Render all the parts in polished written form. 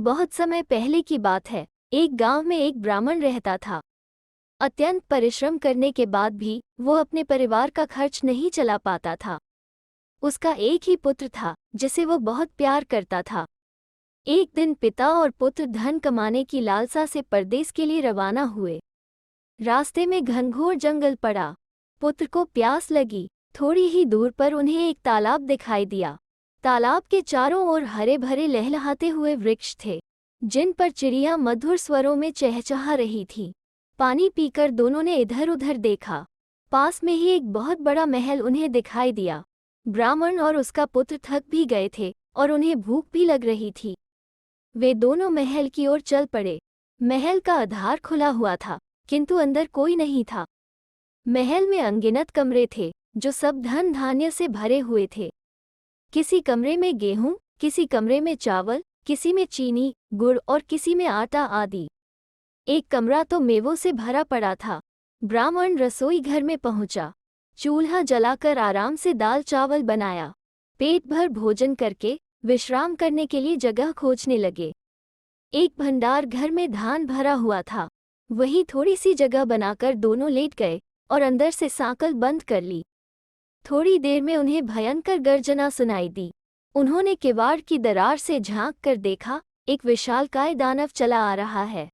बहुत समय पहले की बात है। एक गांव में एक ब्राह्मण रहता था। अत्यंत परिश्रम करने के बाद भी वो अपने परिवार का खर्च नहीं चला पाता था। उसका एक ही पुत्र था जिसे वो बहुत प्यार करता था। एक दिन पिता और पुत्र धन कमाने की लालसा से परदेश के लिए रवाना हुए। रास्ते में घनघोर जंगल पड़ा। पुत्र को प्यास लगी। थोड़ी ही दूर पर उन्हें एक तालाब दिखाई दिया। तालाब के चारों ओर हरे भरे लहलहाते हुए वृक्ष थे, जिन पर चिड़ियां मधुर स्वरों में चहचहा रही थीं। पानी पीकर दोनों ने इधर उधर देखा। पास में ही एक बहुत बड़ा महल उन्हें दिखाई दिया। ब्राह्मण और उसका पुत्र थक भी गए थे और उन्हें भूख भी लग रही थी। वे दोनों महल की ओर चल पड़े। महल का आधार खुला हुआ था, किंतु अंदर कोई नहीं था। महल में अनगिनत कमरे थे, जो सब धन धान्य से भरे हुए थे। किसी कमरे में गेहूं, किसी कमरे में चावल, किसी में चीनी, गुड़ और किसी में आटा आदि। एक कमरा तो मेवों से भरा पड़ा था। ब्राह्मण रसोई घर में पहुंचा। चूल्हा जलाकर आराम से दाल चावल बनाया। पेट भर भोजन करके विश्राम करने के लिए जगह खोजने लगे। एक भंडार घर में धान भरा हुआ था। वहीं थोड़ी सी जगह बनाकर दोनों लेट गए और अंदर से सांकल बंद कर ली। थोड़ी देर में उन्हें भयंकर गर्जना सुनाई दी। उन्होंने किवाड़ की दरार से झांक कर देखा, एक विशालकाय दानव चला आ रहा है।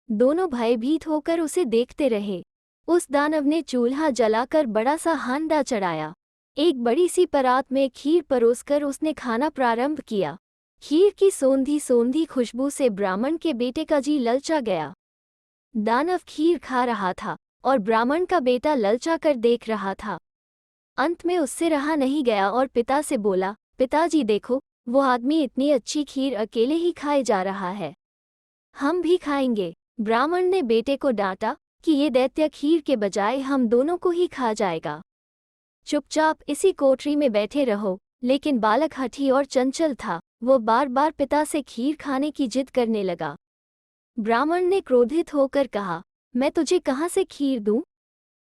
दोनों भयभीत होकर उसे देखते रहे। उस दानव ने चूल्हा जलाकर बड़ा सा हांडा चढ़ाया। एक बड़ी सी परात में खीर परोसकर उसने खाना प्रारंभ किया। खीर की सोंधी सोंधी खुशबू से ब्राह्मण के बेटे का जी ललचा गया। दानव खीर खा रहा था और ब्राह्मण का बेटा ललचा कर देख रहा था। अंत में उससे रहा नहीं गया और पिता से बोला, पिताजी देखो, वो आदमी इतनी अच्छी खीर अकेले ही खाए जा रहा है। हम भी खाएंगे। ब्राह्मण ने बेटे को डांटा कि ये दैत्य खीर के बजाय हम दोनों को ही खा जाएगा। चुपचाप इसी कोठरी में बैठे रहो। लेकिन बालक हठी और चंचल था। वो बार बार पिता से खीर खाने की जिद करने लगा। ब्राह्मण ने क्रोधित होकर कहा, मैं तुझे कहाँ से खीर दूं?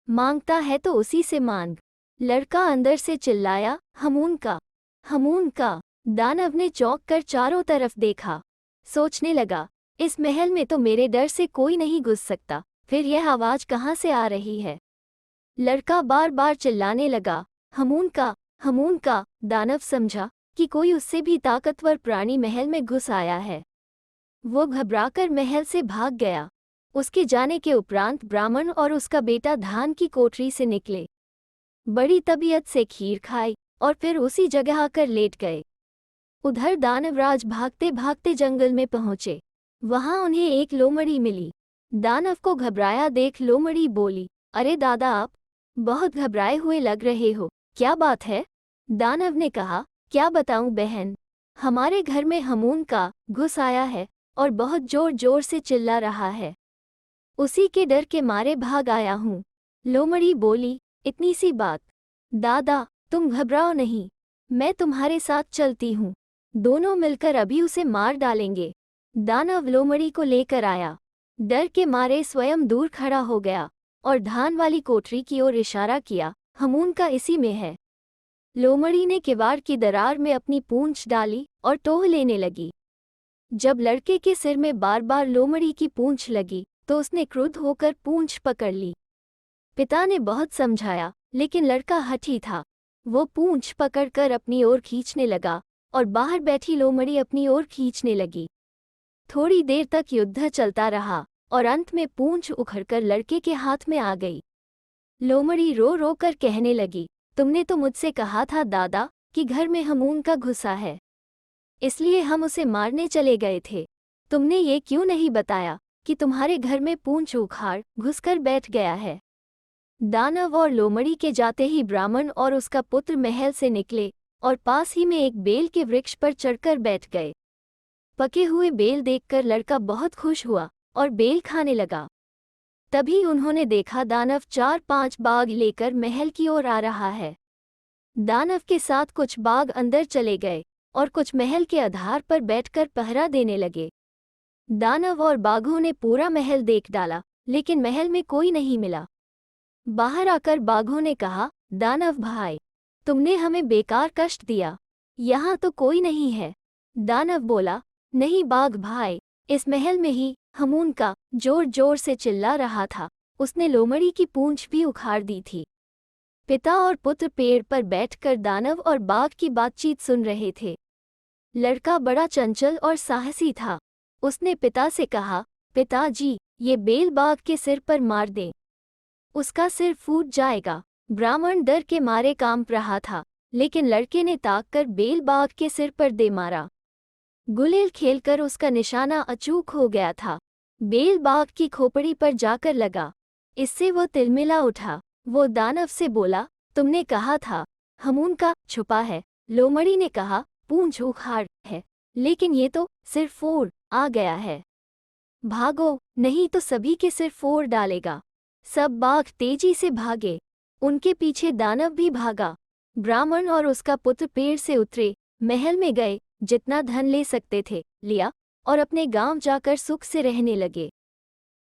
मांगता है तो उसी से मांग। लड़का अंदर से चिल्लाया, हमून का, हमून का। दानव ने चौंक कर चारों तरफ देखा। सोचने लगा, इस महल में तो मेरे डर से कोई नहीं घुस सकता, फिर यह आवाज कहाँ से आ रही है? लड़का बार बार चिल्लाने लगा, हमून का, हमून का। दानव समझा कि कोई उससे भी ताकतवर प्राणी महल में घुस आया है। वो घबराकर महल से भाग गया। उसके जाने के उपरांत ब्राह्मण और उसका बेटा धान की कोठरी से निकले। बड़ी तबीयत से खीर खाई और फिर उसी जगह आकर लेट गए। उधर दानवराज भागते भागते जंगल में पहुंचे। वहां उन्हें एक लोमड़ी मिली। दानव को घबराया देख लोमड़ी बोली, अरे दादा, आप बहुत घबराए हुए लग रहे हो, क्या बात है? दानव ने कहा, क्या बताऊं बहन, हमारे घर में हमून का घुस आया है और बहुत जोर जोर से चिल्ला रहा है। उसी के डर के मारे भाग आया हूँ। लोमड़ी बोली, इतनी सी बात? दादा, तुम घबराओ नहीं, मैं तुम्हारे साथ चलती हूँ। दोनों मिलकर अभी उसे मार डालेंगे। दानव लोमड़ी को लेकर आया। डर के मारे स्वयं दूर खड़ा हो गया और धान वाली कोठरी की ओर इशारा किया, हमून का इसी में है। लोमड़ी ने किवाड़ की दरार में अपनी पूंछ डाली और टोह लेने लगी। जब लड़के के सिर में बार बार लोमड़ी की पूंछ लगी तो उसने क्रुद्ध होकर पूंछ पकड़ ली। पिता ने बहुत समझाया, लेकिन लड़का हठी था। वो पूंछ पकड़कर अपनी ओर खींचने लगा और बाहर बैठी लोमड़ी अपनी ओर खींचने लगी। थोड़ी देर तक युद्ध चलता रहा और अंत में पूंछ उखड़कर लड़के के हाथ में आ गई। लोमड़ी रो रो कर कहने लगी, तुमने तो मुझसे कहा था दादा कि घर में हमून का घुसा है, इसलिए हम उसे मारने चले गए थे। तुमने ये क्यों नहीं बताया कि तुम्हारे घर में पूंछ उखाड़ घुसकर बैठ गया है? दानव और लोमड़ी के जाते ही ब्राह्मण और उसका पुत्र महल से निकले और पास ही में एक बेल के वृक्ष पर चढ़कर बैठ गए। पके हुए बेल देखकर लड़का बहुत खुश हुआ और बेल खाने लगा। तभी उन्होंने देखा दानव 4-5 बाघ लेकर महल की ओर आ रहा है। दानव के साथ कुछ बाघ अंदर चले गए और कुछ महल के आधार पर बैठकर पहरा देने लगे। दानव और बाघों ने पूरा महल देख डाला, लेकिन महल में कोई नहीं मिला। बाहर आकर बाघों ने कहा, दानव भाई, तुमने हमें बेकार कष्ट दिया, यहाँ तो कोई नहीं है। दानव बोला, नहीं बाघ भाई, इस महल में ही हमून का जोर जोर से चिल्ला रहा था। उसने लोमड़ी की पूंछ भी उखाड़ दी थी। पिता और पुत्र पेड़ पर बैठकर दानव और बाघ की बातचीत सुन रहे थे। लड़का बड़ा चंचल और साहसी था। उसने पिता से कहा, पिताजी, ये बेल बाघ के सिर पर मार दें, उसका सिर फूट जाएगा। ब्राह्मण डर के मारे कांप रहा था, लेकिन लड़के ने ताक कर बेल बाघ के सिर पर दे मारा। गुलेल खेलकर उसका निशाना अचूक हो गया था। बेल बाघ की खोपड़ी पर जाकर लगा। इससे वो तिलमिला उठा। वो दानव से बोला, तुमने कहा था हमून का छुपा है। लोमड़ी ने कहा, पूंछ उखाड़ है, लेकिन ये तो सिर फोड़ आ गया है। भागो, नहीं तो सभी के सिर फोड़ डालेगा। सब बाघ तेजी से भागे। उनके पीछे दानव भी भागा। ब्राह्मण और उसका पुत्र पेड़ से उतरे, महल में गए, जितना धन ले सकते थे लिया और अपने गांव जाकर सुख से रहने लगे।